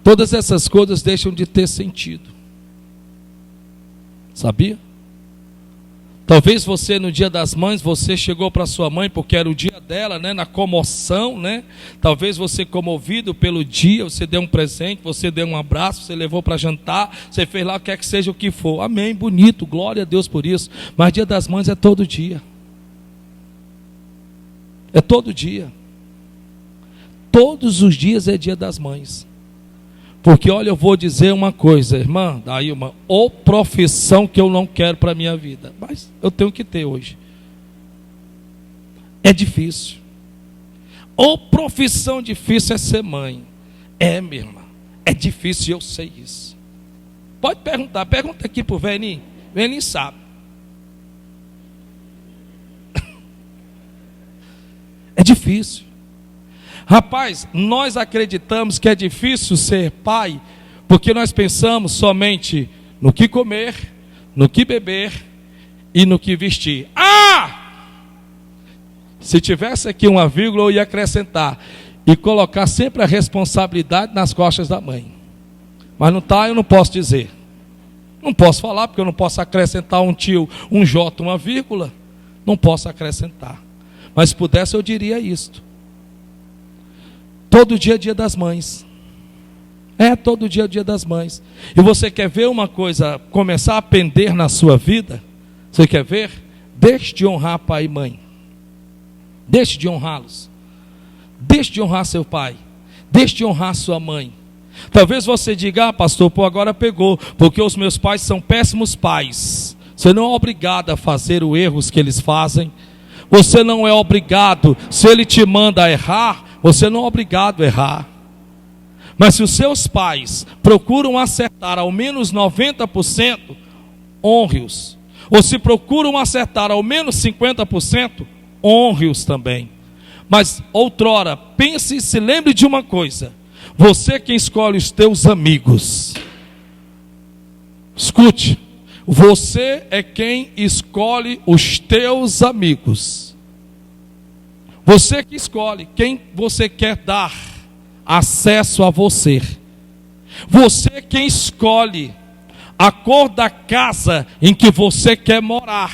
Todas essas coisas deixam de ter sentido. Sabia? Talvez você no dia das mães, você chegou para sua mãe porque era o dia dela, né, na comoção, né? Talvez você comovido pelo dia, você deu um presente, você deu um abraço, você levou para jantar, você fez lá o que é que seja o que for. Amém, bonito, glória a Deus por isso. Mas dia das mães é todo dia. É todo dia. Todos os dias é dia das mães. Porque olha, eu vou dizer uma coisa, irmã, daí uma profissão que eu não quero para a minha vida, mas eu tenho que ter hoje. É difícil. Profissão difícil é ser mãe. É, minha irmã, é difícil, eu sei isso. Pode perguntar, pergunta aqui para o Veninho. Veninho sabe. É difícil. Rapaz, nós acreditamos que é difícil ser pai, porque nós pensamos somente no que comer, no que beber e no que vestir. Se tivesse aqui uma vírgula, eu ia acrescentar e colocar sempre a responsabilidade nas costas da mãe. Mas não está, eu não posso dizer. Não posso falar, porque eu não posso acrescentar um tio, um J, uma vírgula. Não posso acrescentar. Mas se pudesse, eu diria isto. Todo dia é dia das mães. Todo dia é dia das mães. E você quer ver uma coisa começar a pender na sua vida? Você quer ver? Deixe de honrar pai e mãe. Deixe de honrá-los. Deixe de honrar seu pai. Deixe de honrar sua mãe. Talvez você diga, pastor, agora pegou, porque os meus pais são péssimos pais. Você não é obrigado a fazer os erros que eles fazem. Você não é obrigado, se ele te manda errar, você não é obrigado a errar. Mas se os seus pais procuram acertar ao menos 90%, honre-os. Ou se procuram acertar ao menos 50%, honre-os também. Mas outrora, pense e se lembre de uma coisa: você quem escolhe os teus amigos. Escute, você é quem escolhe os teus amigos. Você que escolhe quem você quer dar acesso a você. Você quem escolhe a cor da casa em que você quer morar.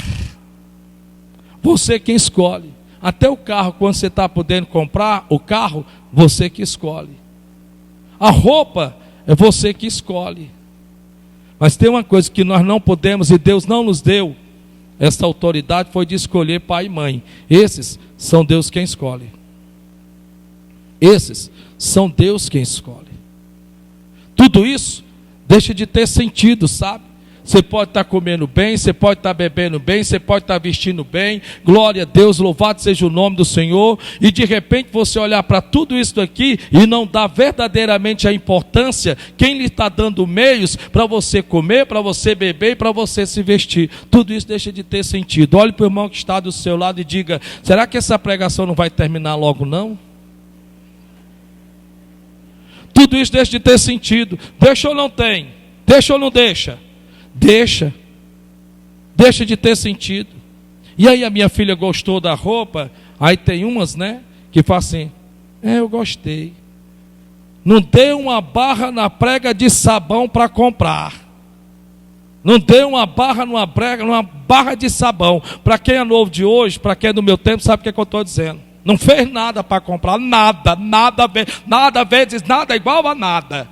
Você quem escolhe. Até o carro, quando você está podendo comprar o carro, você que escolhe. A roupa é você que escolhe. Mas tem uma coisa que nós não podemos, e Deus não nos deu essa autoridade, foi de escolher pai e mãe. Esses são Deus quem escolhe. Esses são Deus quem escolhe. Tudo isso deixa de ter sentido, sabe? Você pode estar comendo bem, você pode estar bebendo bem, você pode estar vestindo bem, glória a Deus, louvado seja o nome do Senhor, e de repente você olhar para tudo isso aqui e não dar verdadeiramente a importância, quem lhe está dando meios para você comer, para você beber e para você se vestir, tudo isso deixa de ter sentido. Olhe para o irmão que está do seu lado e diga, será que essa pregação não vai terminar logo não? Tudo isso deixa de ter sentido. Deixa ou não tem? Deixa ou não deixa? Deixa de ter sentido. E aí a minha filha gostou da roupa, aí tem umas, né, que falam assim, eu gostei. Não dê uma barra na prega de sabão para comprar. Não dê uma barra numa barra de sabão. Para quem é novo de hoje, para quem é do meu tempo, sabe o que eu estou dizendo. Não fez nada para comprar, nada vezes nada igual a nada.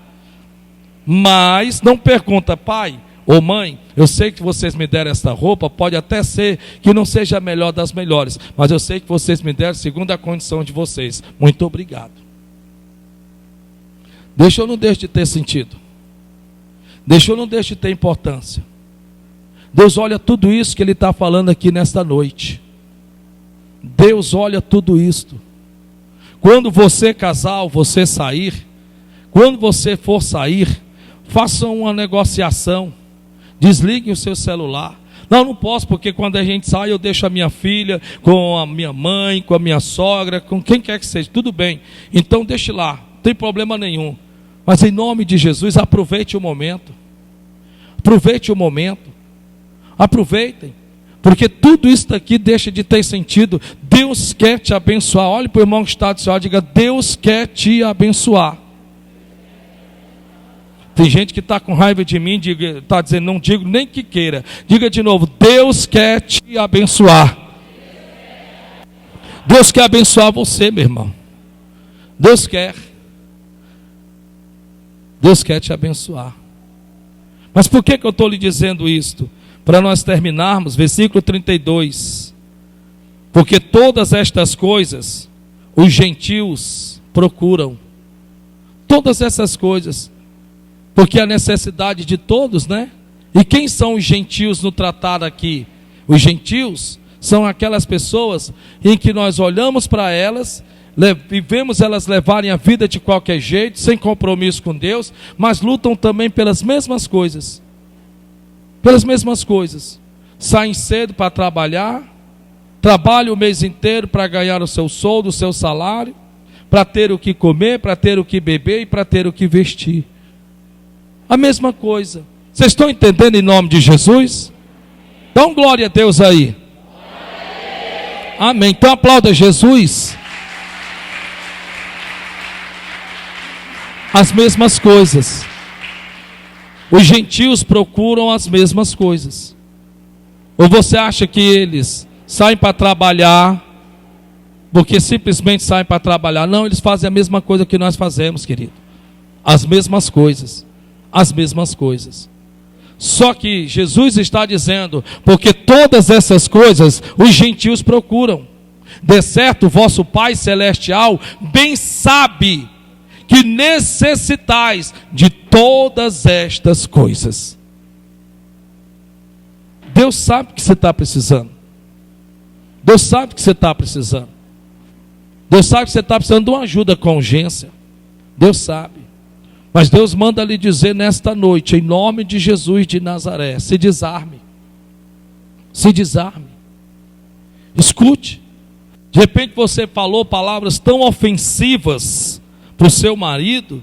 Mas não pergunta, pai ou mãe, eu sei que vocês me deram esta roupa, pode até ser que não seja a melhor das melhores, mas eu sei que vocês me deram segundo a condição de vocês. Muito obrigado. Deixa ou não deixa de ter sentido? Deixa ou não deixa de ter importância? Deus olha tudo isso que Ele está falando aqui nesta noite. Deus olha tudo isto. Quando você casal, você sair, quando você for sair, faça uma negociação. Desligue o seu celular. Não posso, porque quando a gente sai eu deixo a minha filha com a minha mãe, com a minha sogra, com quem quer que seja, tudo bem. Então deixe lá, não tem problema nenhum. Mas em nome de Jesus, aproveite o momento. Aproveite o momento. Aproveitem. Porque tudo isso daqui deixa de ter sentido. Deus quer te abençoar. Olhe para o irmão que está do seu lado e diga, Deus quer te abençoar. Tem gente que está com raiva de mim, está dizendo, não digo nem que queira. Diga de novo, Deus quer te abençoar. Deus quer abençoar você, meu irmão. Deus quer. Deus quer te abençoar. Mas por que eu estou lhe dizendo isto? Para nós terminarmos, versículo 32. Porque todas estas coisas, os gentios procuram. Todas essas coisas. Porque a necessidade de todos, né? E quem são os gentios no tratado aqui? Os gentios são aquelas pessoas em que nós olhamos para elas, vivemos elas levarem a vida de qualquer jeito, sem compromisso com Deus, mas lutam também pelas mesmas coisas. Pelas mesmas coisas. Saem cedo para trabalhar, trabalham o mês inteiro para ganhar o seu soldo, o seu salário, para ter o que comer, para ter o que beber e para ter o que vestir. A mesma coisa. Vocês estão entendendo em nome de Jesus? Dá um glória a Deus aí. Amém. Então aplauda Jesus. As mesmas coisas. Os gentios procuram as mesmas coisas. Ou você acha que eles saem para trabalhar porque simplesmente saem para trabalhar? Não, eles fazem a mesma coisa que nós fazemos, querido. As mesmas coisas. As mesmas coisas. Só que Jesus está dizendo, porque todas essas coisas os gentios procuram. De certo, vosso Pai Celestial bem sabe que necessitais de todas estas coisas. Deus sabe que você está precisando. Deus sabe que você está precisando. Deus sabe que você está precisando de uma ajuda com urgência. Deus sabe. Mas Deus manda lhe dizer nesta noite, em nome de Jesus de Nazaré, se desarme. Se desarme. Escute. De repente você falou palavras tão ofensivas para o seu marido,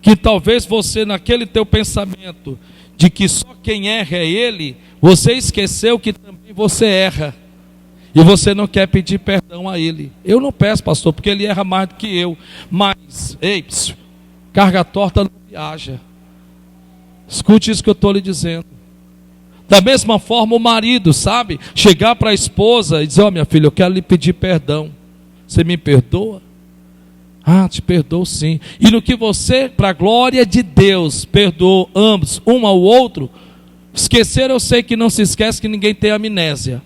que talvez você, naquele teu pensamento de que só quem erra é ele, você esqueceu que também você erra. E você não quer pedir perdão a ele. Eu não peço, pastor, porque ele erra mais do que eu. Mas, carga torta não viaja. Escute isso que eu estou lhe dizendo. Da mesma forma o marido, sabe? Chegar para a esposa e dizer, minha filha, eu quero lhe pedir perdão. Você me perdoa? Ah, te perdoo sim. E no que você, para a glória de Deus, perdoou ambos, um ao outro, esquecer eu sei que não se esquece, que ninguém tem amnésia.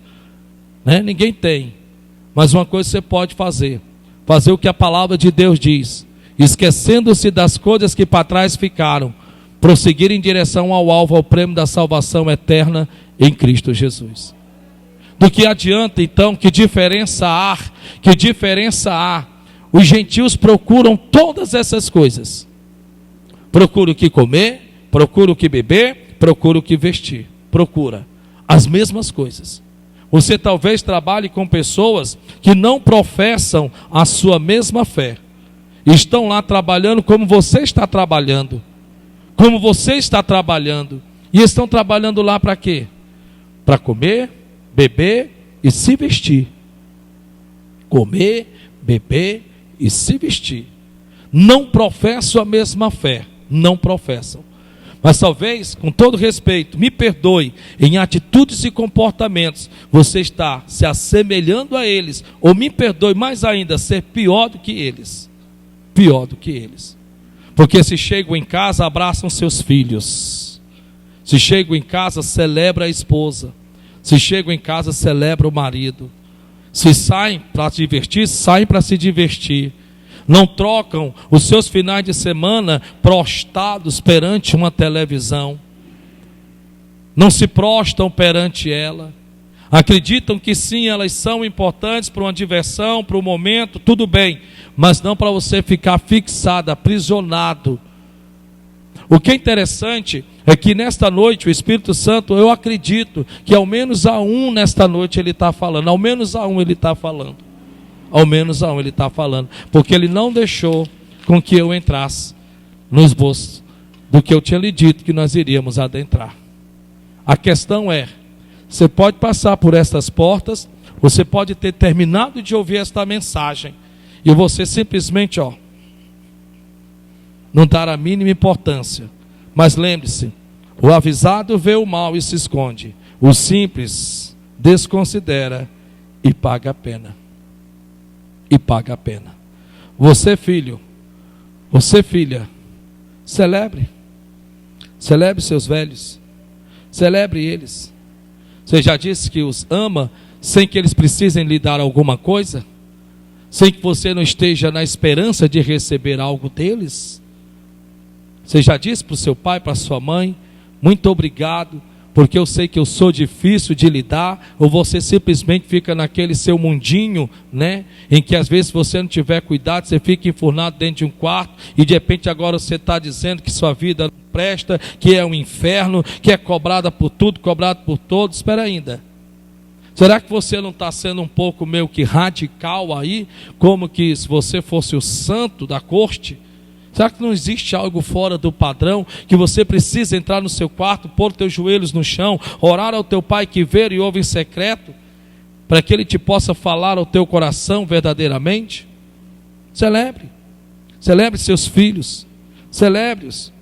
Né? Ninguém tem. Mas uma coisa você pode fazer o que a palavra de Deus diz, esquecendo-se das coisas que para trás ficaram, prosseguir em direção ao alvo, ao prêmio da salvação eterna em Cristo Jesus. Do que adianta então, que diferença há? Os gentios procuram todas essas coisas. Procura o que comer, procura o que beber, procura o que vestir. Procura as mesmas coisas. Você talvez trabalhe com pessoas que não professam a sua mesma fé. Estão lá trabalhando como você está trabalhando. Como você está trabalhando. E estão trabalhando lá para quê? Para comer, beber e se vestir. Comer, beber e se vestir. Não professam a mesma fé. Não professam. Mas talvez, com todo respeito, me perdoe, em atitudes e comportamentos, você está se assemelhando a eles, ou me perdoe mais ainda, ser pior do que eles. Pior do que eles. Porque se chegam em casa, abraçam seus filhos. Se chegam em casa, celebra a esposa. Se chegam em casa, celebra o marido. Se saem para se divertir, saem para se divertir. Não trocam os seus finais de semana prostrados perante uma televisão. Não se prostam perante ela. Acreditam que sim, elas são importantes para uma diversão, para o momento, tudo bem. Mas não para você ficar fixado, aprisionado. O que é interessante é que nesta noite o Espírito Santo, eu acredito que ao menos a um nesta noite ele está falando. Ao menos a um ele está falando. Ao menos a um ele está falando. Porque ele não deixou com que eu entrasse no esboço do que eu tinha lhe dito que nós iríamos adentrar. A questão é, você pode passar por estas portas, você pode ter terminado de ouvir esta mensagem, e você simplesmente, não dar a mínima importância. Mas lembre-se, o avisado vê o mal e se esconde. O simples desconsidera e paga a pena. E paga a pena. Você, filho, você, filha, celebre seus velhos, celebre eles. Você já disse que os ama sem que eles precisem lhe dar alguma coisa? Sem que você não esteja na esperança de receber algo deles? Você já disse para o seu pai, para a sua mãe, muito obrigado, porque eu sei que eu sou difícil de lidar? Ou você simplesmente fica naquele seu mundinho, né? Em que às vezes, se você não tiver cuidado, você fica enfurnado dentro de um quarto, e de repente agora você está dizendo que sua vida não presta, que é um inferno, que é cobrada por tudo, cobrado por todos. Espera ainda. Será que você não está sendo um pouco meio que radical aí? Como que se você fosse o santo da corte? Será que não existe algo fora do padrão, que você precisa entrar no seu quarto, pôr teus joelhos no chão, orar ao teu pai que vê e ouve em secreto, para que ele te possa falar ao teu coração verdadeiramente? Celebre seus filhos, celebre-os.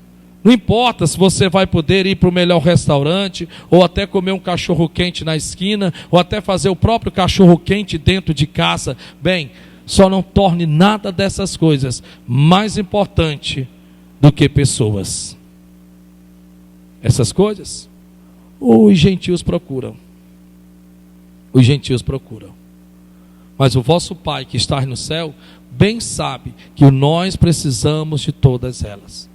Não importa se você vai poder ir para o melhor restaurante, ou até comer um cachorro quente na esquina, ou até fazer o próprio cachorro quente dentro de casa. Bem, só não torne nada dessas coisas mais importante do que pessoas. Essas coisas os gentios procuram. Os gentios procuram. Mas o vosso Pai que está no céu, bem sabe que nós precisamos de todas elas.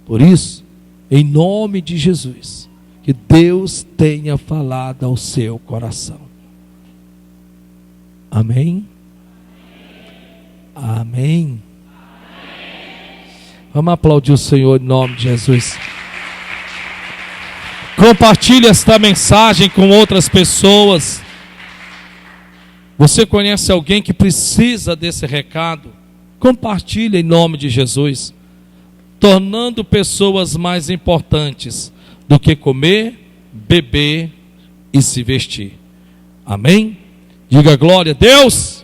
Por isso, em nome de Jesus, que Deus tenha falado ao seu coração. Amém? Amém. Vamos aplaudir o Senhor em nome de Jesus. Compartilhe esta mensagem com outras pessoas. Você conhece alguém que precisa desse recado? Compartilhe em nome de Jesus, tornando pessoas mais importantes do que comer, beber e se vestir. Amém? Diga glória a Deus.